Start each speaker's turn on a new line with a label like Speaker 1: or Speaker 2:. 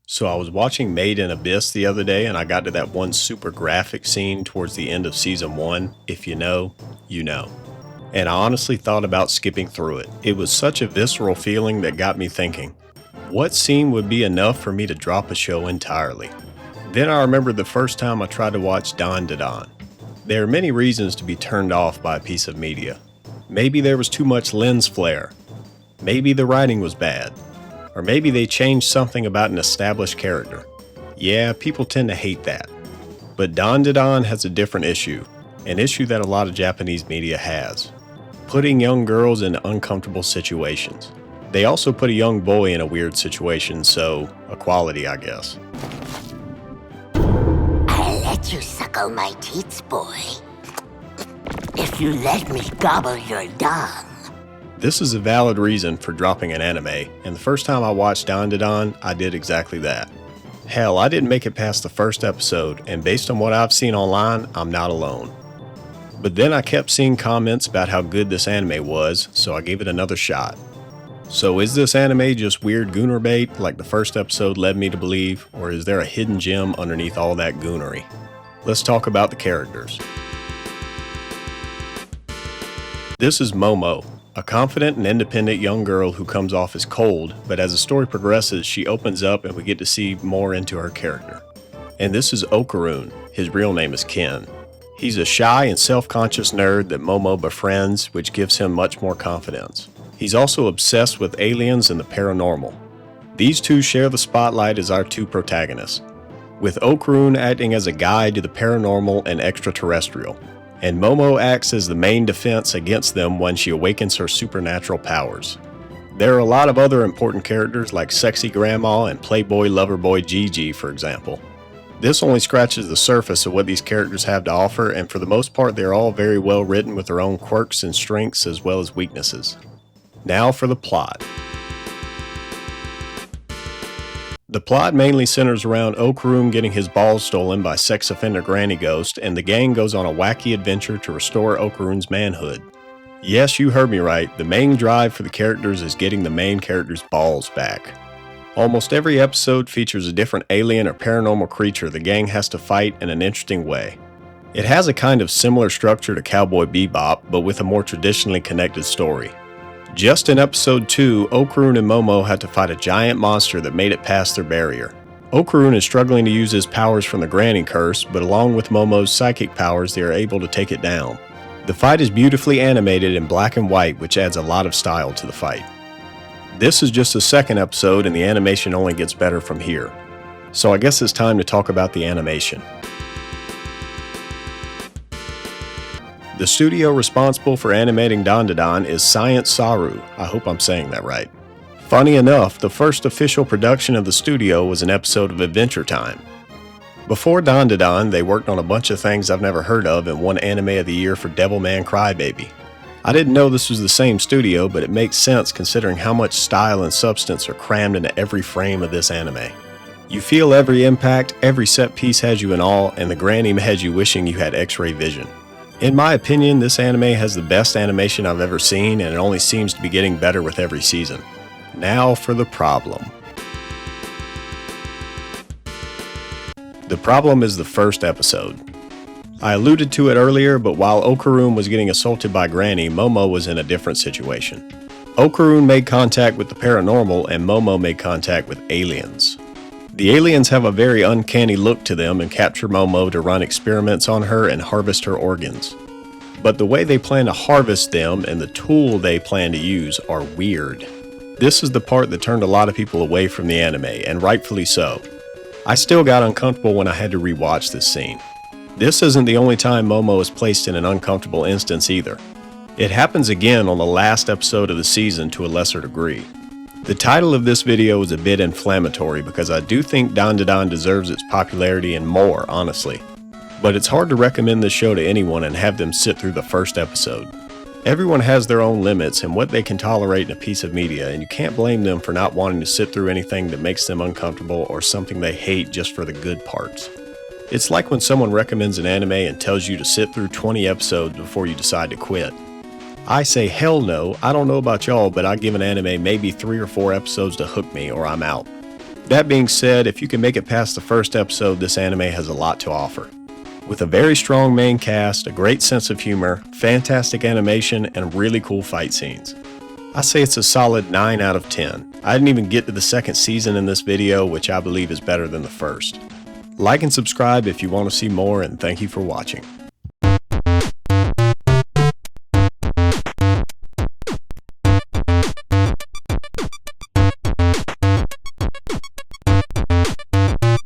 Speaker 1: So I was watching Made in Abyss the other day and I got to that one super graphic scene towards the end of season 1. If you know, you know. And I honestly thought about skipping through it. It was such a visceral feeling that got me thinking, what scene would be enough for me to drop a show entirely? Then I remembered the first time I tried to watch Dan Da Dan. There are many reasons to be turned off by a piece of media. Maybe there was too much lens flare. Maybe the writing was bad. Or maybe they changed something about an established character. Yeah, people tend to hate that. But Dan Da Dan has a different issue, an issue that a lot of Japanese media has. Putting young girls in uncomfortable situations. They also put a young boy in a weird situation, so equality, I guess.
Speaker 2: I'll let you suckle my teats, boy. If you let me gobble your dung.
Speaker 1: This is a valid reason for dropping an anime, and the first time I watched Dan Da Dan, I did exactly that. Hell, I didn't make it past the first episode, and based on what I've seen online, I'm not alone. But then I kept seeing comments about how good this anime was, so I gave it another shot. So is this anime just weird gooner bait like the first episode led me to believe, or is there a hidden gem underneath all that goonery? Let's talk about the characters. This is Momo, a confident and independent young girl who comes off as cold, but as the story progresses, she opens up and we get to see more into her character. And this is Okarun. His real name is Ken. He's a shy and self-conscious nerd that Momo befriends, which gives him much more confidence. He's also obsessed with aliens and the paranormal. These two share the spotlight as our two protagonists, with Okarun acting as a guide to the paranormal and extraterrestrial, and Momo acts as the main defense against them when she awakens her supernatural powers. There are a lot of other important characters like Sexy Grandma and Playboy Loverboy Gigi, for example. This only scratches the surface of what these characters have to offer, and for the most part they're all very well written with their own quirks and strengths as well as weaknesses. Now for the plot. The plot mainly centers around Okarun getting his balls stolen by sex offender Granny Ghost, and the gang goes on a wacky adventure to restore Okarun's manhood. Yes, you heard me right, the main drive for the characters is getting the main character's balls back. Almost every episode features a different alien or paranormal creature the gang has to fight in an interesting way. It has a kind of similar structure to Cowboy Bebop, but with a more traditionally connected story. Just in episode 2, Okarun and Momo had to fight a giant monster that made it past their barrier. Okarun is struggling to use his powers from the Granny Curse, but along with Momo's psychic powers, they are able to take it down. The fight is beautifully animated in black and white, which adds a lot of style to the fight. This is just the second episode, and the animation only gets better from here. So I guess it's time to talk about the animation. The studio responsible for animating Dan Da Dan is Science Saru. I hope I'm saying that right. Funny enough, the first official production of the studio was an episode of Adventure Time. Before Dan Da Dan, they worked on a bunch of things I've never heard of and won Anime of the Year for Devilman Crybaby. I didn't know this was the same studio, but it makes sense considering how much style and substance are crammed into every frame of this anime. You feel every impact, every set piece has you in awe, and the Granny has you wishing you had X-ray vision. In my opinion, this anime has the best animation I've ever seen, and it only seems to be getting better with every season. Now for the problem. The problem is the first episode. I alluded to it earlier, but while Okarun was getting assaulted by Granny, Momo was in a different situation. Okarun made contact with the paranormal, and Momo made contact with aliens. The aliens have a very uncanny look to them and capture Momo to run experiments on her and harvest her organs. But the way they plan to harvest them and the tool they plan to use are weird. This is the part that turned a lot of people away from the anime, and rightfully so. I still got uncomfortable when I had to rewatch this scene. This isn't the only time Momo is placed in an uncomfortable instance either. It happens again on the last episode of the season to a lesser degree. The title of this video is a bit inflammatory because I do think Dan Da Dan deserves its popularity and more, honestly. But it's hard to recommend this show to anyone and have them sit through the first episode. Everyone has their own limits and what they can tolerate in a piece of media, and you can't blame them for not wanting to sit through anything that makes them uncomfortable or something they hate just for the good parts. It's like when someone recommends an anime and tells you to sit through 20 episodes before you decide to quit. I say hell no, I don't know about y'all, but I give an anime maybe 3 or 4 episodes to hook me or I'm out. That being said, if you can make it past the first episode, this anime has a lot to offer. With a very strong main cast, a great sense of humor, fantastic animation, and really cool fight scenes. I say it's a solid 9 out of 10. I didn't even get to the second season in this video, which I believe is better than the first. Like and subscribe if you want to see more, and thank you for watching.